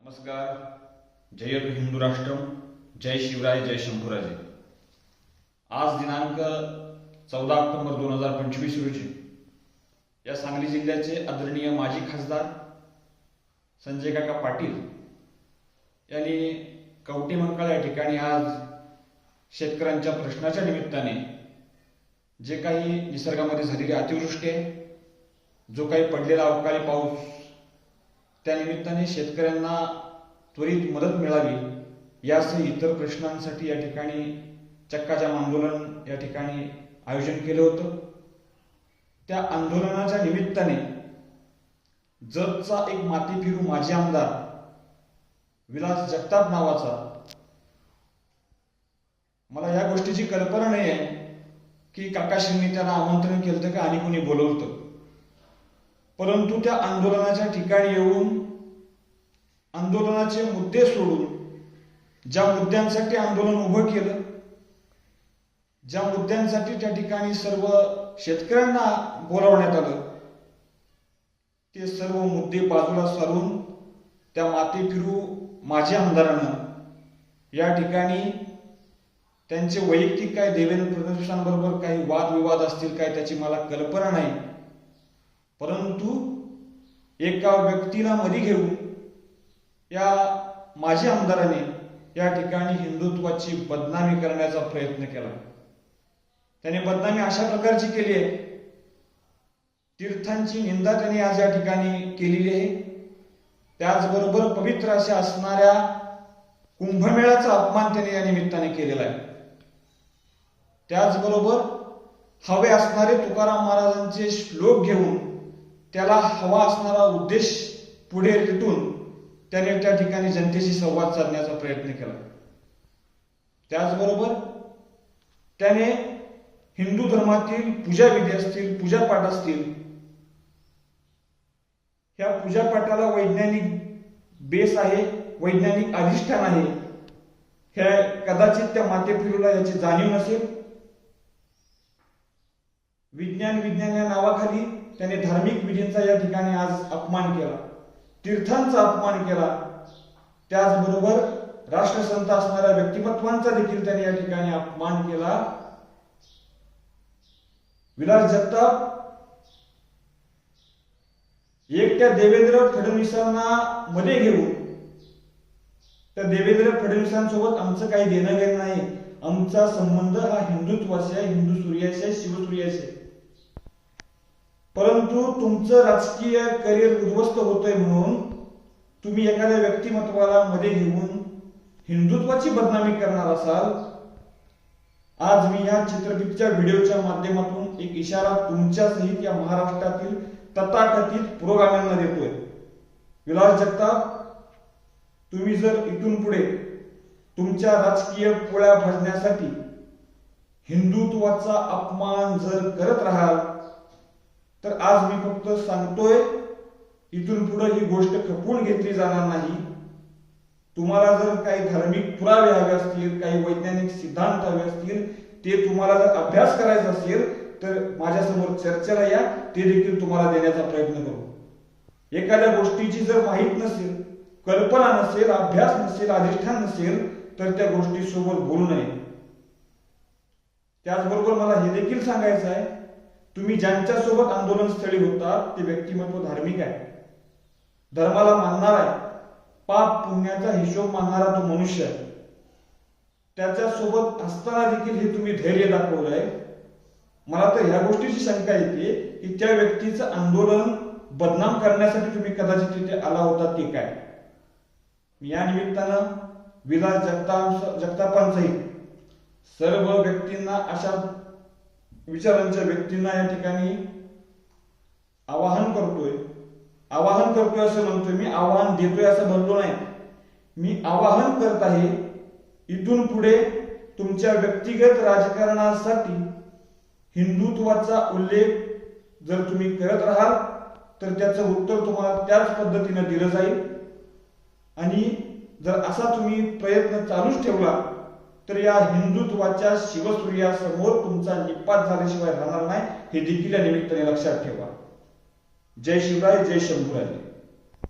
नमस्कार. जय हिंदू राष्ट्रम. जय शिवराय. जय शंभूराजे. आज दिनांक 14 ऑक्टोबर 2025 रोजी या सांगली जिल्ह्याचे आदरणीय माजी खासदार संजय काका पाटील यांनी कवठेमंकाळ या ठिकाणी आज शेतकऱ्यांच्या प्रश्नाच्या निमित्ताने जे काही निसर्गामध्ये झालेली अतिवृष्टी आहे, जो काही पडलेला अवकाळी पाऊस, त्या निमित्ताने शेतकऱ्यांना त्वरित मदत मिळावी यासह इतर प्रश्नांसाठी या ठिकाणी चक्काजाम आंदोलन या ठिकाणी आयोजन केलं होतं. त्या आंदोलनाच्या निमित्ताने जतचा एक मातीफिरू माजी आमदार विलास जगताप नावाचा, मला या गोष्टीची कल्पना नाही आहे की काकाश्रींनी त्यांना आमंत्रण केलं होतं का आणि कोणी बोलवलं, परंतु त्या आंदोलनाच्या ठिकाणी येऊन आंदोलनाचे मुद्दे सोडून ज्या मुद्द्यांसाठी आंदोलन उभं केलं, ज्या मुद्द्यांसाठी त्या ठिकाणी सर्व शेतकऱ्यांना बोलावण्यात आलं, ते सर्व मुद्दे बाजूला सारून त्या मातीफिरू माजी आमदारांना या ठिकाणी त्यांचे वैयक्तिक काय देवेंद्र फडणवीसांबरोबर काही वादविवाद असतील काय त्याची मला कल्पना नाही, परंतु एका व्यक्तीला मध्ये घेऊन या माजी आमदाराने या ठिकाणी हिंदुत्वाची बदनामी करण्याचा प्रयत्न केला. त्याने बदनामी अशा प्रकारची केली आहे, तीर्थांची निंदा त्याने आज या ठिकाणी केलेली आहे. त्याचबरोबर पवित्र अशा असणाऱ्या कुंभमेळ्याचा अपमान त्याने या निमित्ताने केलेला आहे. त्याचबरोबर हवे असणारे तुकाराम महाराजांचे श्लोक घेऊन त्याला हवा असणारा उद्देश पुढे रेटून त्याने त्या ठिकाणी जनतेशी संवाद साधण्याचा प्रयत्न केला. त्याचबरोबर त्याने हिंदू धर्मातील पूजाविधी असतील, पूजापाठ असतील, ह्या पूजापाठाला वैज्ञानिक बेस आहे, वैज्ञानिक अधिष्ठान आहे, हे कदाचित त्या मातेफिरूला याची जाणीव नसेल. विज्ञान या नावाखाली त्याने धार्मिक विधींचा या ठिकाणी आज अपमान केला, तीर्थांचा अपमान केला. त्याचबरोबर राष्ट्रसंत असणाऱ्या व्यक्तिमत्वांचा देखील त्याने या ठिकाणी अपमान केला. विलास जगताप एकट्या देवेंद्र फडणवीसांना मध्ये घेऊन, त्या देवेंद्र फडणवीसांसोबत आमचं काही देणं घेणं नाही, आमचा संबंध हा हिंदुत्वाशी आहे, हिंदू सूर्याशी आहे, शिवसूर्याशी आहे, परंतु तुमचं राजकीय करिअर उद्ध्वस्त होतोय म्हणून तुम्ही एखाद्या व्यक्तिमत्वाला मध्ये घेऊन हिंदुत्वाची बदनामी करणार असाल. आज मी या चित्रफितच्या व्हिडिओच्या माध्यमातून एक इशारा तुमच्या सहित या महाराष्ट्रातील तथाकथित पुरोगाम्यांना देतोय. विलास जगताप, तुम्ही जर इथून पुढे तुमच्या राजकीय पोळ्या भाजण्यासाठी हिंदुत्वाचा अपमान जर करत राहाल तर आज मी फक्त सांगतोय, इथून पुढे ही गोष्ट खपवून घेतली जाणार नाही. तुम्हाला जर काही धार्मिक पुरावे हवे असतील, काही वैज्ञानिक सिद्धांत हवे असतील, ते तुम्हाला जर अभ्यास करायचा असेल तर माझ्यासमोर चर्चेला या, ते देखील तुम्हाला देण्याचा प्रयत्न करू. एखाद्या गोष्टीची जर माहीत नसेल, कल्पना नसेल, अभ्यास नसेल, अधिष्ठान नसेल तर त्या गोष्टीसोबत बोलू नये. त्याचबरोबर मला हे देखील सांगायचं आहे, तुम्ही ज्यांच्या सोबत आंदोलन स्थळी होतात ते व्यक्तिमत्व धार्मिक आहे, धर्माला मानणारा आहे, पाप पुण्याचा हिशोब मानणारा तो मनुष्य आहे. त्याच्यासोबत असताना देखील हे तुम्ही धैर्य दाखवलंय. मला तर ह्या गोष्टीची शंका येते की त्या व्यक्तीचं आंदोलन बदनाम करण्यासाठी तुम्ही कदाचित तिथे आला होता की काय. या निमित्तानं विलास जगतापांसहित सर्व व्यक्तींना, अशा विचारांच्या व्यक्तींना या ठिकाणी आवाहन करतोय असं म्हणतोय मी, आवाहन देतोय असं म्हणलो नाही. मी आवाहन करत आहे, इथून पुढे तुमच्या व्यक्तिगत राजकारणासाठी हिंदुत्वाचा उल्लेख जर तुम्ही करत राहाल तर त्याचं उत्तर तुम्हाला त्याच पद्धतीने दिलं जाईल. आणि जर असा तुम्ही प्रयत्न चालूच ठेवला तर या हिंदुत्वाच्या शिवसूर्यासमोर तुमचा निपात झाल्याशिवाय राहणार नाही, हे देखील या निमित्ताने लक्षात ठेवा. जय शिवराय. जय शंभूराजे.